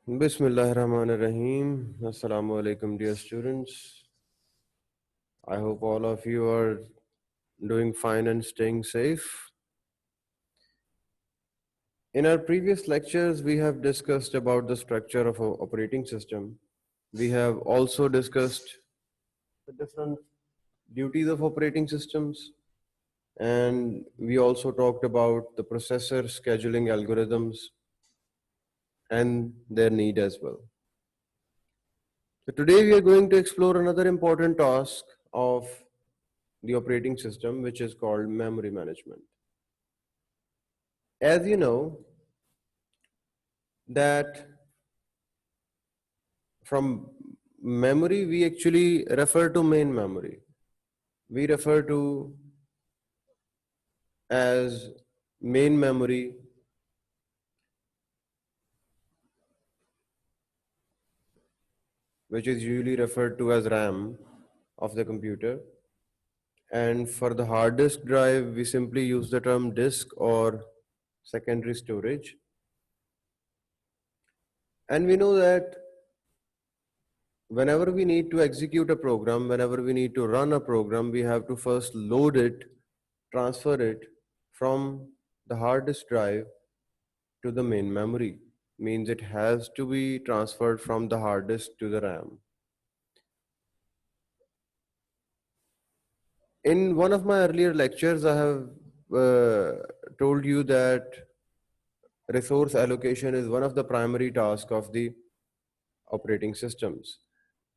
Bismillahirrahmanirrahim. Assalamu alaikum, dear students. I hope all of you are doing fine and staying safe. In our previous lectures, we have discussed about the structure of our operating system. We have also discussed the different duties of operating systems, and we also talked about the processor scheduling algorithms and their need as well. So today we are going to explore another important task of the operating system, which is called memory management. As you know, that from memory we actually refer to main memory. We refer to as main memory, which is usually referred to as RAM of the computer. And for the hard disk drive, we simply use the term disk or secondary storage. And we know that whenever we need to execute a program, whenever we need to run a program, we have to first load it, transfer it from the hard disk drive to the main memory. Means it has to be transferred from the hard disk to the RAM. In one of my earlier lectures, I have told you that resource allocation is one of the primary tasks of the operating systems.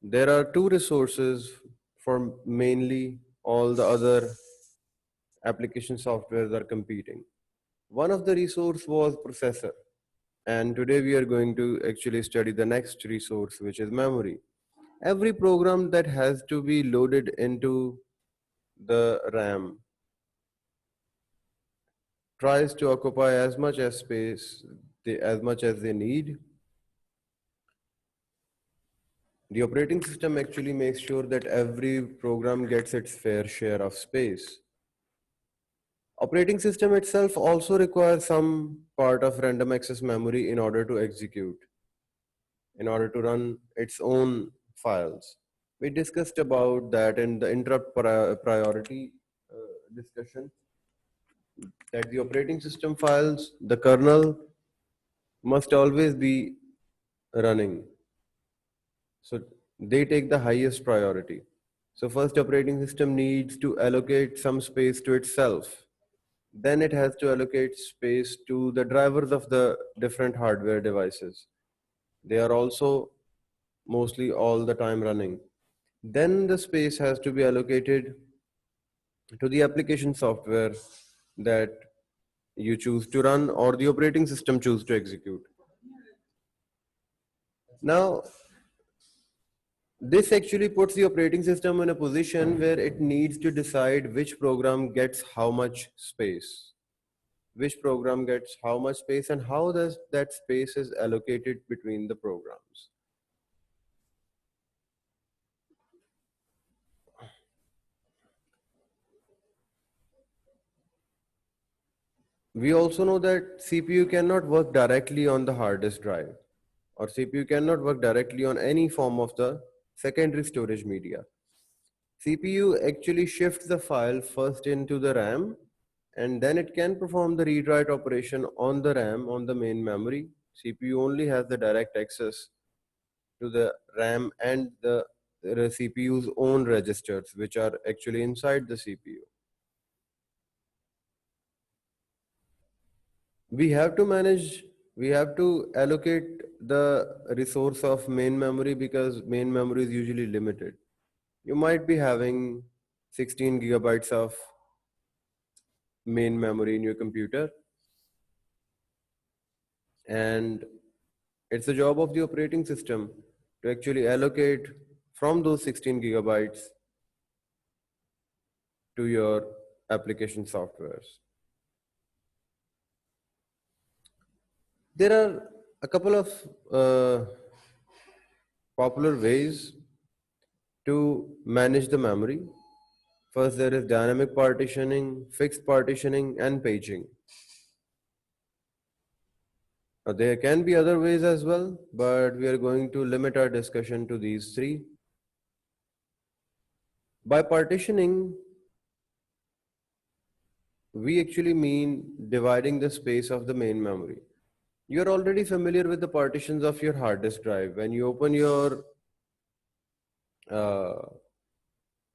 There are two resources for mainly all the other application softwares are competing. One of the resource was processor, and today we are going to actually study the next resource, which is memory. Every program that has to be loaded into the RAM tries to occupy as much as space as much as they need. The operating system actually makes sure that every program gets its fair share of space. Operating system itself also requires some part of random access memory in order to execute, in order to run its own files. We discussed about that in the interrupt priority discussion, that the operating system files, the kernel must always be running. So they take the highest priority. So first operating system needs to allocate some space to itself. Then it has to allocate space to the drivers of the different hardware devices. They are also mostly all the time running. Then the space has to be allocated to the application software that you choose to run or the operating system choose to execute. Now, this actually puts the operating system in a position where it needs to decide which program gets how much space, which program gets how much space, and how does that space is allocated between the programs. We also know that CPU cannot work directly on the hard disk drive, or CPU cannot work directly on any form of the secondary storage media. CPU actually shifts the file first into the RAM, and then it can perform the read-write operation on the RAM on the main memory. CPU only has the direct access to the RAM and the CPU's own registers, which are actually inside the CPU. We have to manage, we have to allocate the resource of main memory because main memory is usually limited. You might be having 16 gigabytes of main memory in your computer, and it's the job of the operating system to actually allocate from those 16 gigabytes to your application softwares. There are a couple of popular ways to manage the memory. First, there is dynamic partitioning, fixed partitioning, and paging. There can be other ways as well, but we are going to limit our discussion to these three. By partitioning, we actually mean dividing the space of the main memory. You're already familiar with the partitions of your hard disk drive. When you open your uh,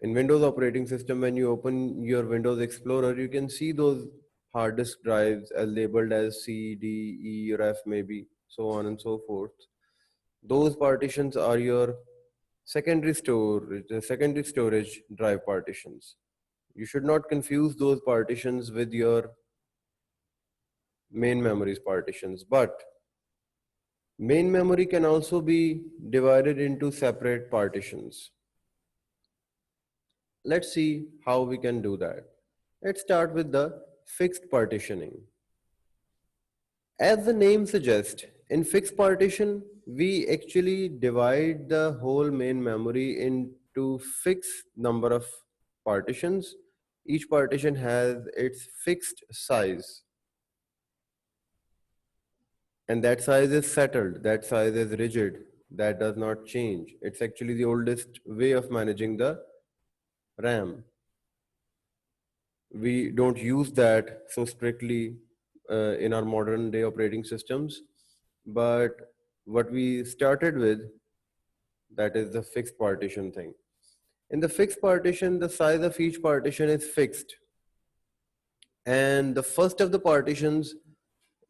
in Windows operating system, when you open your Windows Explorer, you can see those hard disk drives as labeled as C, D, E, or F, maybe so on and so forth. Those partitions are your secondary storage drive partitions. You should not confuse those partitions with your main memories partitions, but main memory can also be divided into separate partitions. Let's see how we can do that. Let's start with the fixed partitioning. As the name suggests, in fixed partition, we actually divide the whole main memory into fixed number of partitions. Each partition has its fixed size, and that size is settled, that size is rigid, that does not change. It's actually the oldest way of managing the RAM. We don't use that so strictly in our modern day operating systems, but what we started with, that is the fixed partition thing. In the fixed partition, the size of each partition is fixed, and the first of the partitions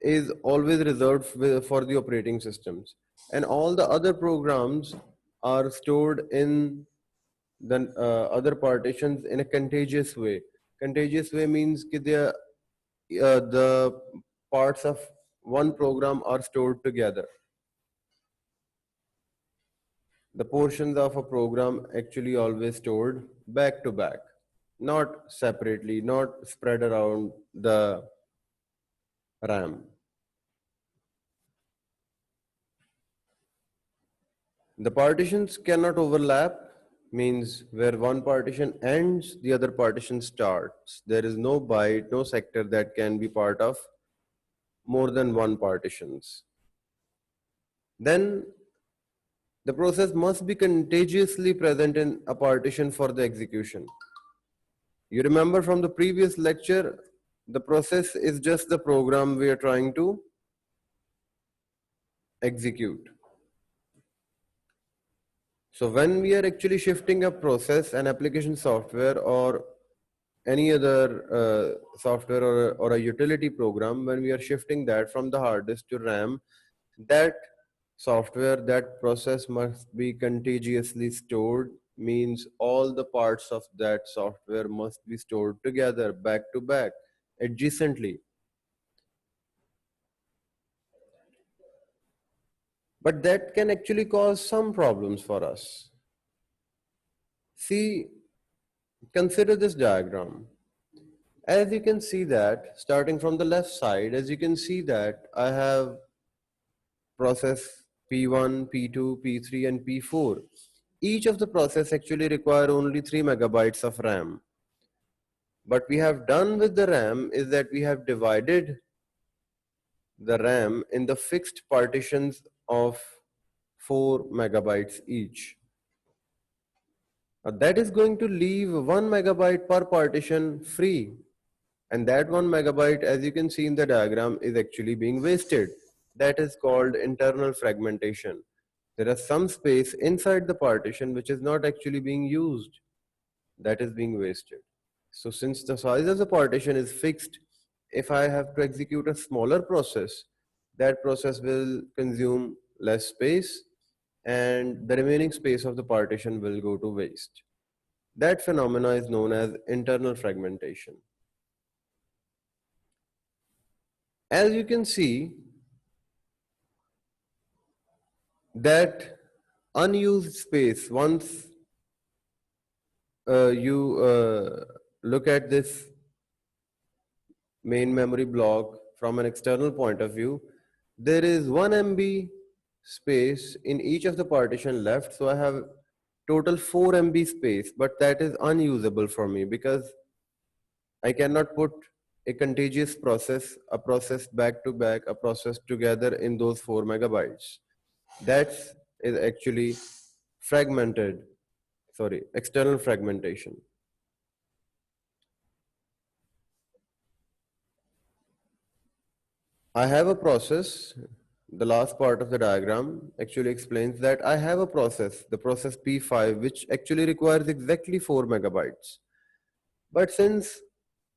is always reserved for the operating systems, and all the other programs are stored in the other partitions in a contagious way. Contagious way means that the parts of one program are stored together. The portions of a program actually always stored back to back, not separately, not spread around the RAM. The partitions cannot overlap, means where one partition ends, the other partition starts. There is no byte, no sector that can be part of more than one partitions. Then the process must be contagiously present in a partition for the execution. You remember from the previous lecture, the process is just the program we are trying to execute. So when we are actually shifting a process, an application software, or any other software or a utility program, when we are shifting that from the hard disk to RAM, that software, that process must be contagiously stored, means all the parts of that software must be stored together, back to back, adjacently. But that can actually cause some problems for us. See, consider this diagram. As you can see that, starting from the left side, as you can see that I have process P1, P2, P3 and P4. Each of the process actually require only 3 megabytes of RAM. What we have done with the RAM is that we have divided the RAM in the fixed partitions of 4 megabytes each. That is going to leave 1 megabyte per partition free. And that 1 megabyte, as you can see in the diagram, is actually being wasted. That is called internal fragmentation. There is some space inside the partition which is not actually being used. That is being wasted. So since the size of the partition is fixed, if I have to execute a smaller process, that process will consume less space and the remaining space of the partition will go to waste. That phenomena is known as internal fragmentation. As you can see, that unused space, once you look at this main memory block from an external point of view, there is 1 MB space in each of the partition left. So I have total 4 MB space, but that is unusable for me because I cannot put a contiguous process, a process back to back, a process together in those 4 megabytes. That is actually fragmented, sorry, external fragmentation. I have a process. The last part of the diagram actually explains that I have a process, the process P5, which actually requires exactly 4 megabytes. But since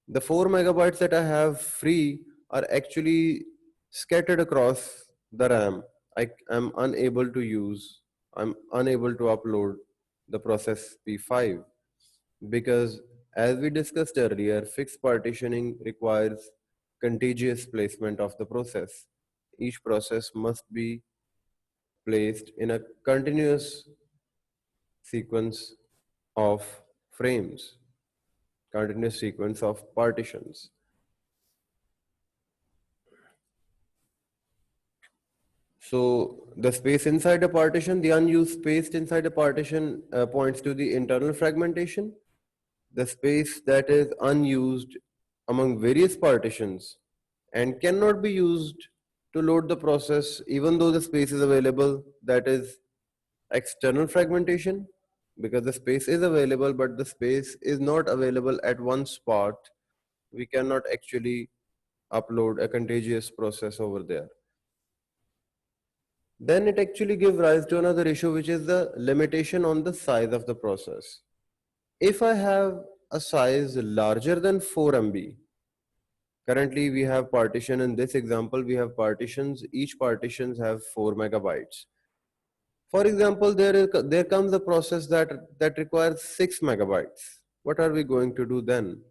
the 4 megabytes that I have free are actually scattered across the RAM, I am unable to use, I'm unable to upload the process P5 because, as we discussed earlier, fixed partitioning requires contiguous placement of the process. Each process must be placed in a continuous sequence of frames, continuous sequence of partitions. So the space inside a partition, the unused space inside a partition points to the internal fragmentation. The space that is unused among various partitions and cannot be used to load the process even though the space is available, that is external fragmentation, because the space is available but the space is not available at one spot. We cannot actually upload a contiguous process over there. Then it actually gives rise to another issue, which is the limitation on the size of the process. If I have a size larger than 4 MB, currently we have partition in this example, we have partitions, each partitions have 4 megabytes. For example, there comes a process that requires 6 megabytes. What are we going to do then?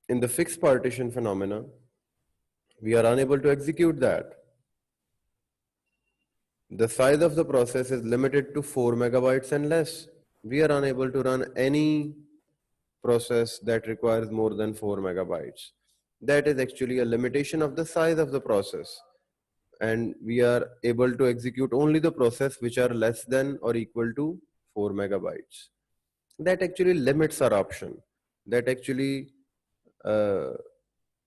In the fixed partition phenomena, we are unable to execute that. The size of the process is limited to 4 megabytes and less. We are unable to run any process that requires more than 4 megabytes. That is actually a limitation of the size of the process. And we are able to execute only the process which are less than or equal to 4 megabytes. That actually limits our option. That actually uh,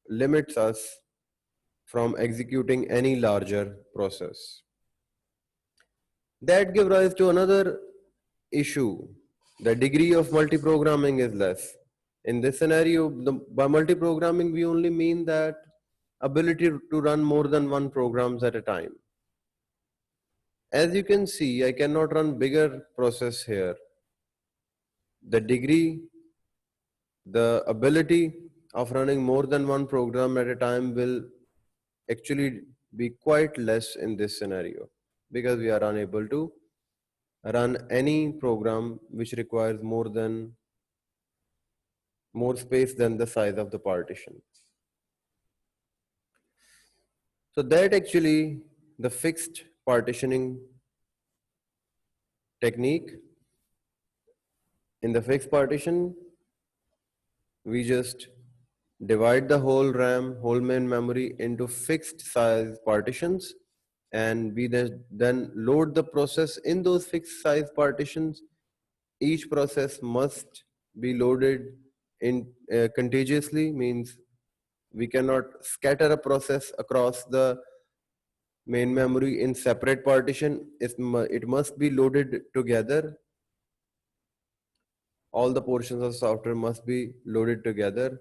limits us from executing any larger process. That gives rise to another issue. The degree of multiprogramming is less. In this scenario, by multiprogramming, we only mean that ability to run more than one programs at a time. As you can see, I cannot run bigger process here. The degree, the ability of running more than one program at a time will actually be quite less in this scenario because we are unable to run any program which requires more space than the size of the partition. So that actually the fixed partitioning technique. In the fixed partition, we just divide the whole RAM, whole main memory into fixed size partitions, and we then load the process in those fixed size partitions. Each process must be loaded in contiguously, means we cannot scatter a process across the main memory in separate partition. It must be loaded together. All the portions of software must be loaded together,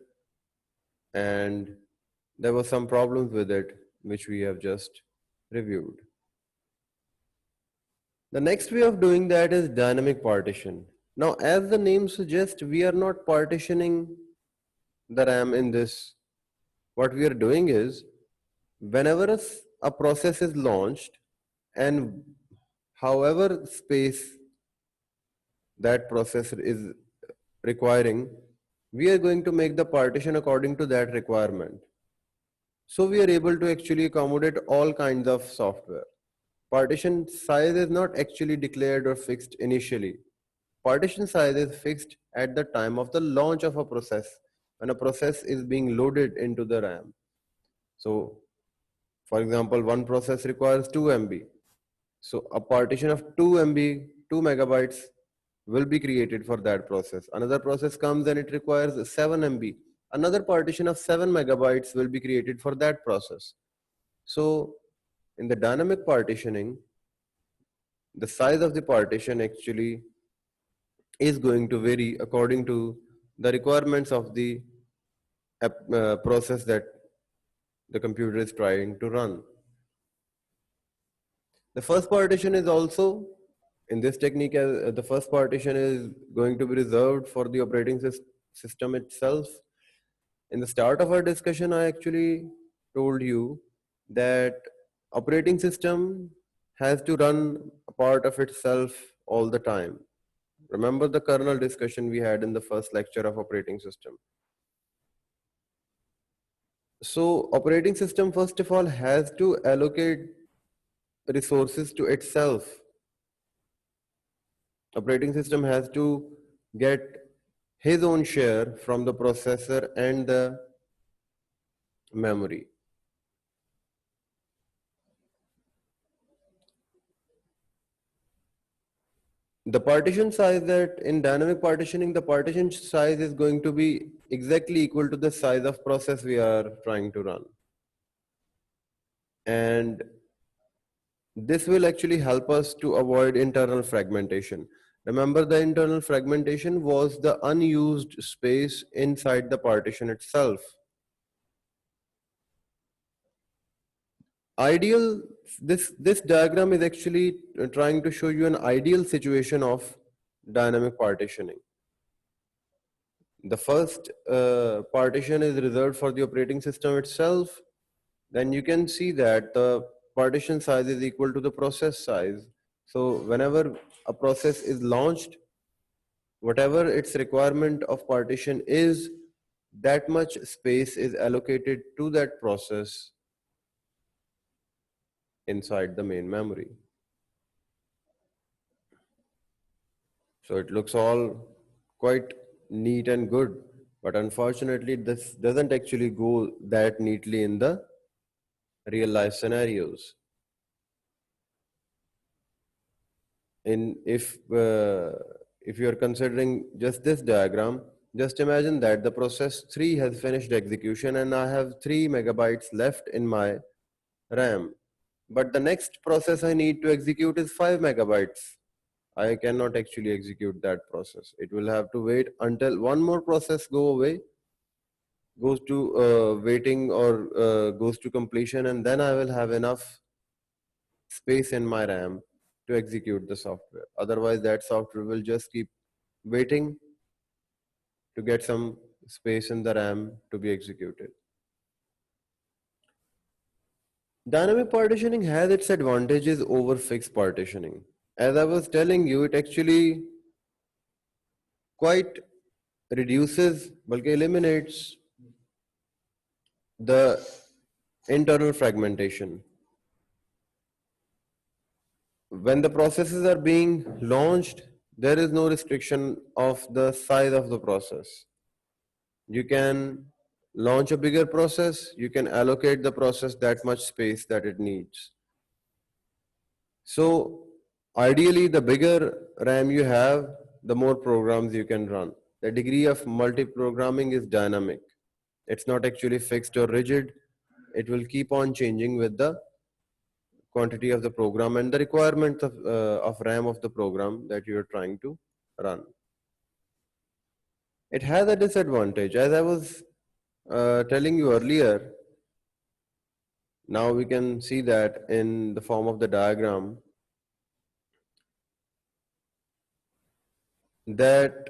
and there were some problems with it which we have just reviewed. The next way of doing that is dynamic partition. Now, as the name suggests, we are not partitioning the RAM in this. What we are doing is, whenever a process is launched and however space that process is requiring, we are going to make the partition according to that requirement. So we are able to actually accommodate all kinds of software. Partition size is not actually declared or fixed initially. Partition size is fixed at the time of the launch of a process, when a process is being loaded into the RAM. So, for example, one process requires 2 MB. So a partition of 2 MB, 2 megabytes will be created for that process. Another process comes and it requires 7 MB. Another partition of 7 megabytes will be created for that process. So in the dynamic partitioning, the size of the partition actually is going to vary according to the requirements of the process that the computer is trying to run. The first partition is also, in this technique, the first partition is going to be reserved for the operating system itself. In the start of our discussion, I actually told you that operating system has to run a part of itself all the time. Remember the kernel discussion we had in the first lecture of operating system. So operating system, first of all, has to allocate resources to itself. Operating system has to get his own share from the processor and the memory. The partition size, that in dynamic partitioning, the partition size is going to be exactly equal to the size of process we are trying to run. And this will actually help us to avoid internal fragmentation. Remember, the internal fragmentation was the unused space inside the partition itself. Ideal, this diagram is actually trying to show you an ideal situation of dynamic partitioning. The first partition is reserved for the operating system itself. Then you can see that the partition size is equal to the process size. So whenever a process is launched, whatever its requirement of partition is, that much space is allocated to that process inside the main memory. So it looks all quite neat and good, but unfortunately this doesn't actually go that neatly in the real life scenarios. If you are considering just this diagram, just imagine that the process 3 has finished execution and I have 3 megabytes left in my RAM. But the next process I need to execute is 5 megabytes. I cannot actually execute that process. It will have to wait until one more process goes to waiting or goes to completion, and then I will have enough space in my RAM to execute the software. Otherwise, that software will just keep waiting to get some space in the RAM to be executed. Dynamic partitioning has its advantages over fixed partitioning. As I was telling you, it actually quite reduces, bulk eliminates the internal fragmentation. When the processes are being launched, there is no restriction of the size of the process. You can launch a bigger process, you can allocate the process that much space that it needs. So ideally, the bigger RAM you have, the more programs you can run. The degree of multi-programming is dynamic. It's not actually fixed or rigid. It will keep on changing with the quantity of the program and the requirements of RAM of the program that you are trying to run. It has a disadvantage. As I was telling you earlier, now we can see that in the form of the diagram, that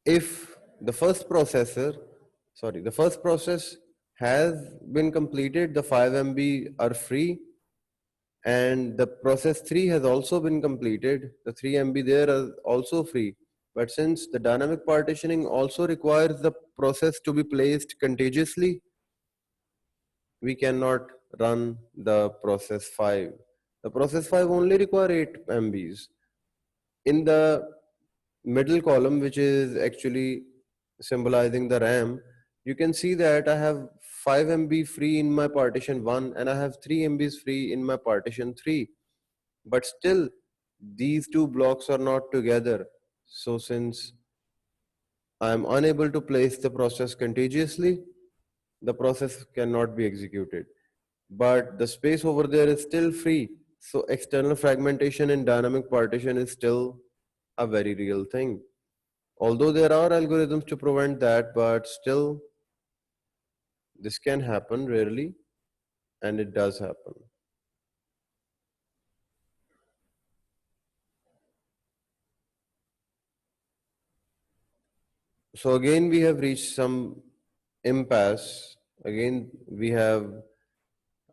if the first processor, the first process has been completed, the 5 MB are free, and the process 3 has also been completed, the 3 MB there are also free. But since the dynamic partitioning also requires the process to be placed contiguously, we cannot run the process 5. The process 5 only require 8 MBs. In the middle column, which is actually symbolizing the RAM, you can see that I have 5 MB free in my partition 1 and I have 3 MBs free in my partition 3. But still, these two blocks are not together. So since I am unable to place the process contiguously, the process cannot be executed. But the space over there is still free. So external fragmentation in dynamic partition is still a very real thing. Although there are algorithms to prevent that, but still this can happen rarely, and it does happen. So again, we have reached some impasse. Again, we have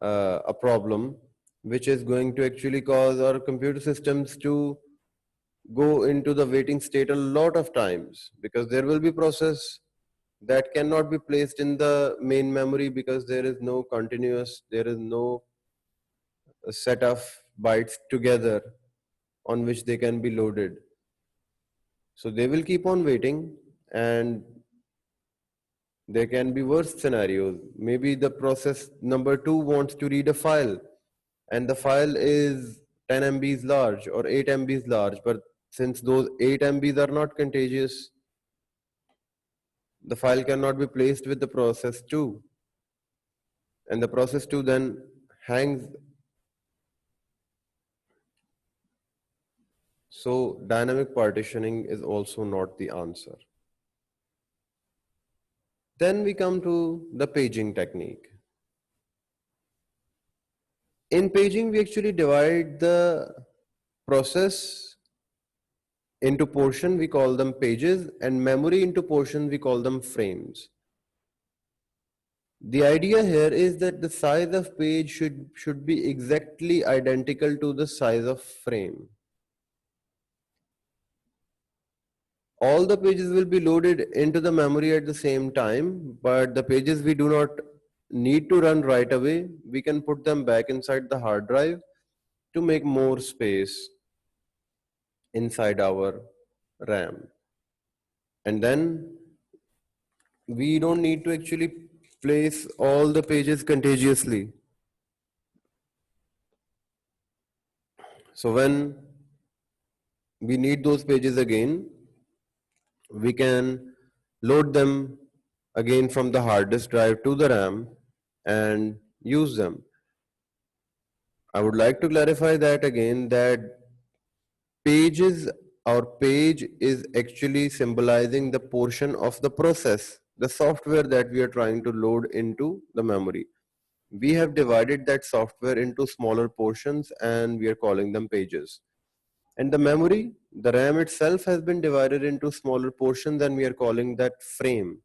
a problem which is going to actually cause our computer systems to go into the waiting state a lot of times, because there will be process that cannot be placed in the main memory because there is no set of bytes together on which they can be loaded. So they will keep on waiting, and there can be worse scenarios. Maybe the process number two wants to read a file, and the file is 10 MBs large or 8 MBs large, but since those 8 MBs are not contiguous, the file cannot be placed with the process 2, and the process 2 then hangs. So dynamic partitioning is also not the answer. Then we come to the paging technique. In paging, we actually divide the process into portion, we call them pages, and memory into portion, we call them frames. The idea here is that the size of page should be exactly identical to the size of frame. All the pages will be loaded into the memory at the same time, but the pages we do not need to run right away, we can put them back inside the hard drive to make more space inside our RAM. And then we don't need to actually place all the pages contiguously. So when we need those pages again, we can load them again from the hard disk drive to the RAM and use them. I would like to clarify that again, that pages or page is actually symbolizing the portion of the process, the software that we are trying to load into the memory. We have divided that software into smaller portions and we are calling them pages. And the memory, the RAM itself has been divided into smaller portions and we are calling that frame.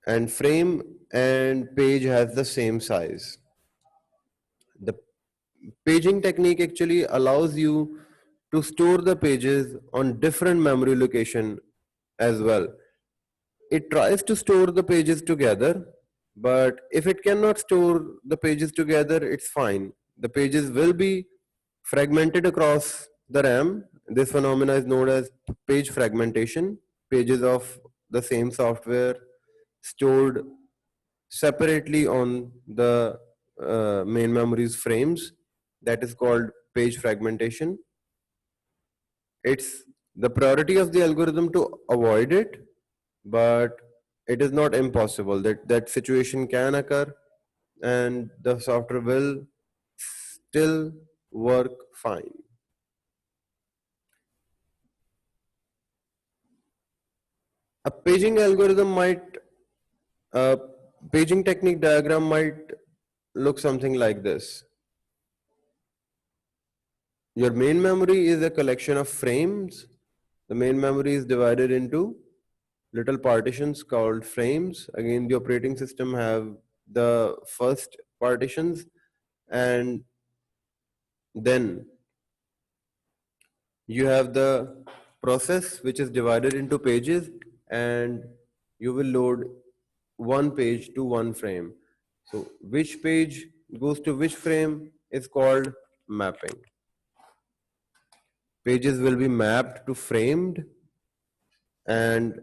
And frame and page has the same size. The paging technique actually allows you to store the pages on different memory location as well. It tries to store the pages together, but if it cannot store the pages together, it's fine. The pages will be fragmented across the RAM. This phenomena is known as page fragmentation. Pages of the same software stored separately on the main memory's frames. That is called page fragmentation. It's the priority of the algorithm to avoid it, but it is not impossible. That situation can occur, and the software will still work fine. A paging algorithm might, a paging technique diagram might look something like this. Your main memory is a collection of frames. The main memory is divided into little partitions called frames. Again, the operating system have the first partitions, and then you have the process which is divided into pages, and you will load one page to one frame. So which page goes to which frame is called mapping. Pages will be mapped to framed and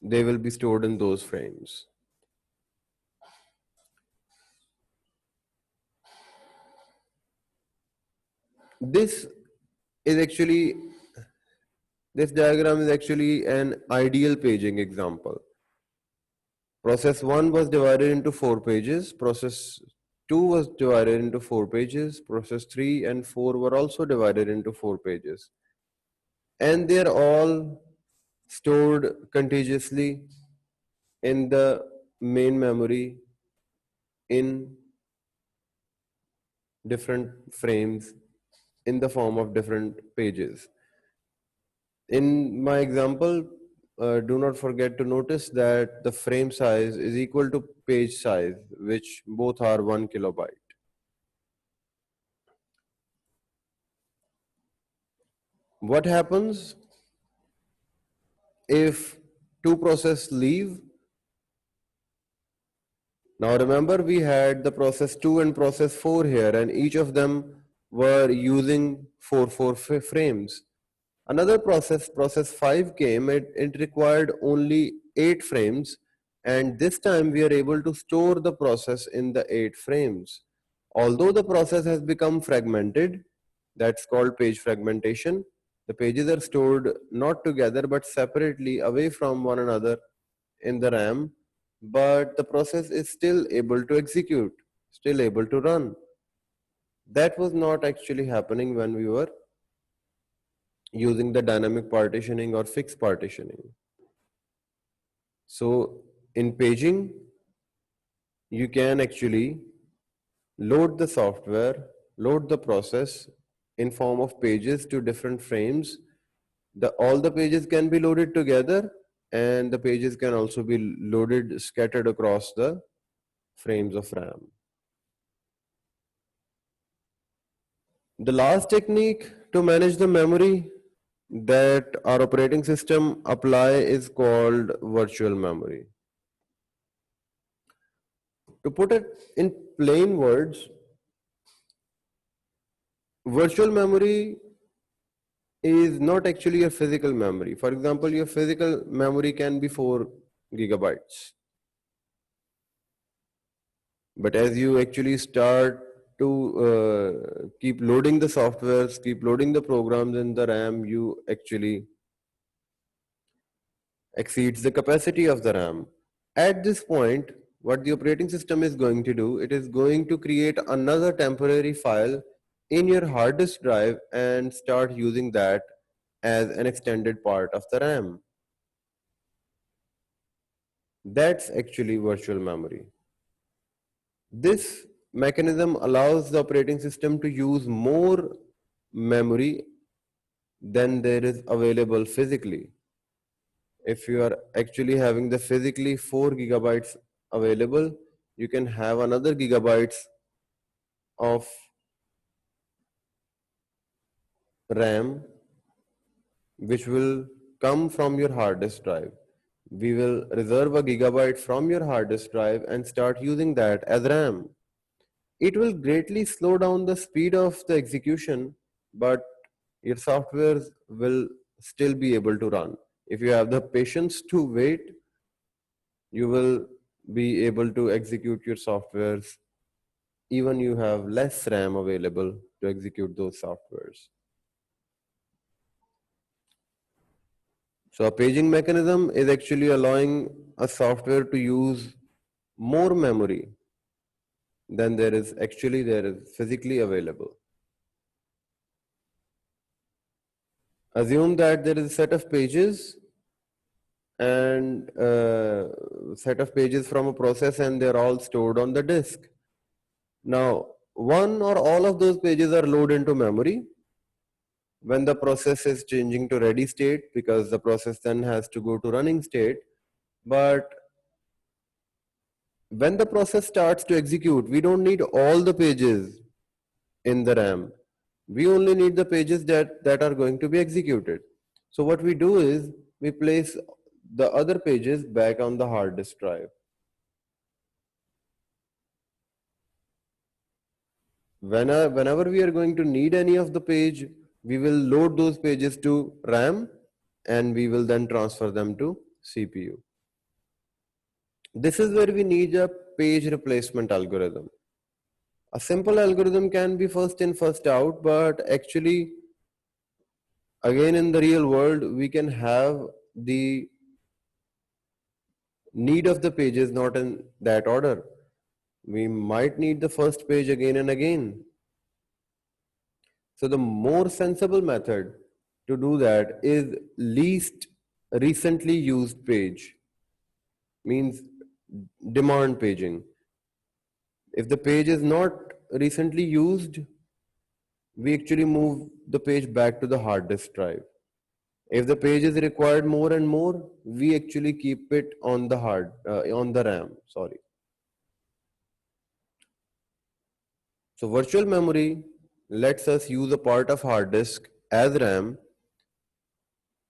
they will be stored in those frames. This is actually, this diagram is actually an ideal paging example. Process 1 was divided into 4 pages, process 2 was divided into 4 pages, process 3 and 4 were also divided into 4 pages. And they're all stored contiguously in the main memory in different frames in the form of different pages. In my example, do not forget to notice that the frame size is equal to page size, which both are 1 kilobyte. What happens if two processes leave? Now remember, we had the process 2 and process 4 here, and each of them were using 4 frames. Another process, process 5 came, it required only 8 frames, and this time we are able to store the process in the 8 frames. Although the process has become fragmented, that's called page fragmentation. The pages are stored not together but separately away from one another in the RAM, but the process is still able to execute, still able to run. That was not actually happening when we were using the dynamic partitioning or fixed partitioning. So in paging, you can actually load the software, load the process in form of pages to different frames. All the pages can be loaded together, and the pages can also be loaded scattered across the frames of RAM. The last technique to manage the memory that our operating system apply is called virtual memory. To put it in plain words, virtual memory is not actually a physical memory. For example, your physical memory can be 4 gigabytes. But as you actually start to keep loading the softwares, keep loading the programs in the RAM, you actually exceeds the capacity of the RAM. At this point, what the operating system is going to do, it is going to create another temporary file in your hard disk drive and start using that as an extended part of the RAM. That's actually virtual memory. This mechanism allows the operating system to use more memory than there is available physically. If you are actually having the physically 4 gigabytes available, you can have another gigabytes of RAM which will come from your hard disk drive. We will reserve a gigabyte from your hard disk drive and start using that as RAM. It will greatly slow down the speed of the execution, but your software will still be able to run. If you have the patience to wait, you will be able to execute your softwares even you have less RAM available to execute those softwares. So a paging mechanism is actually allowing a software to use more memory than there is physically available. Assume that there is a set of pages and set of pages from a process and they're all stored on the disk. Now, one or all of those pages are loaded into memory when the process is changing to ready state, because the process then has to go to running state. But when the process starts to execute, we don't need all the pages in the RAM. We only need the pages that are going to be executed. So what we do is we place the other pages back on the hard disk drive. Whenever we are going to need any of the page, we will load those pages to RAM and we will then transfer them to CPU. This is where we need a page replacement algorithm. A simple algorithm can be first in, first out, but actually, again, in the real world, we can have the need of the pages not in that order. We might need the first page again and again. So the more sensible method to do that is least recently used page, means demand paging. If the page is not recently used, we actually move the page back to the hard disk drive. If the page is required more and more, we actually keep it on the on the RAM. Sorry. So virtual memory lets us use a part of hard disk as RAM,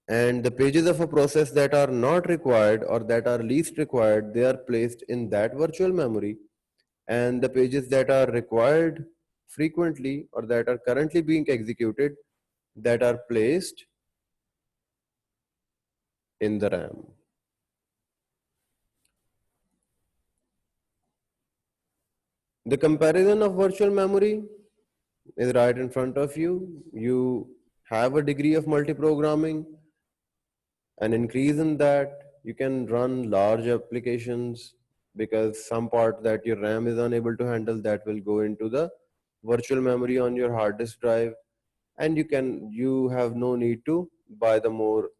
and the pages of a process that are not required or that are least required, they are placed in that virtual memory, and the pages that are required frequently or that are currently being executed, that are placed in the RAM. The comparison of virtual memory is right in front of you. You have a degree of multiprogramming. An increase in that, you can run large applications because some part that your RAM is unable to handle, that will go into the virtual memory on your hard disk drive, and you have no need to buy the more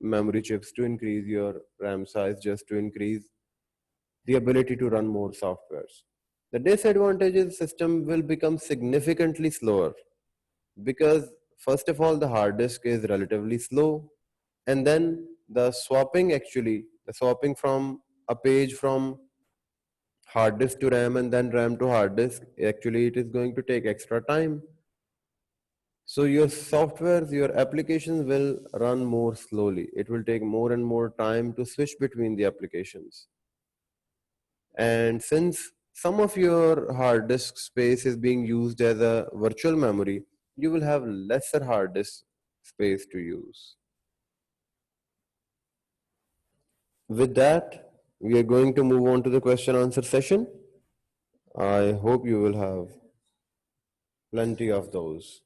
memory chips to increase your RAM size, just to increase the ability to run more softwares. The disadvantage is system will become significantly slower because first of all the hard disk is relatively slow, and then the swapping from a page from hard disk to RAM and then RAM to hard disk, actually it is going to take extra time. So your softwares, your applications will run more slowly. It will take more and more time to switch between the applications. And since some of your hard disk space is being used as a virtual memory, you will have lesser hard disk space to use. With that, we are going to move on to the question answer session. I hope you will have plenty of those.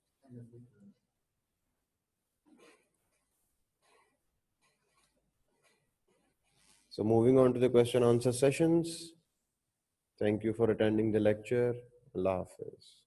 So moving on to the question answer sessions. Thank you for attending the lecture. Allah Hafiz.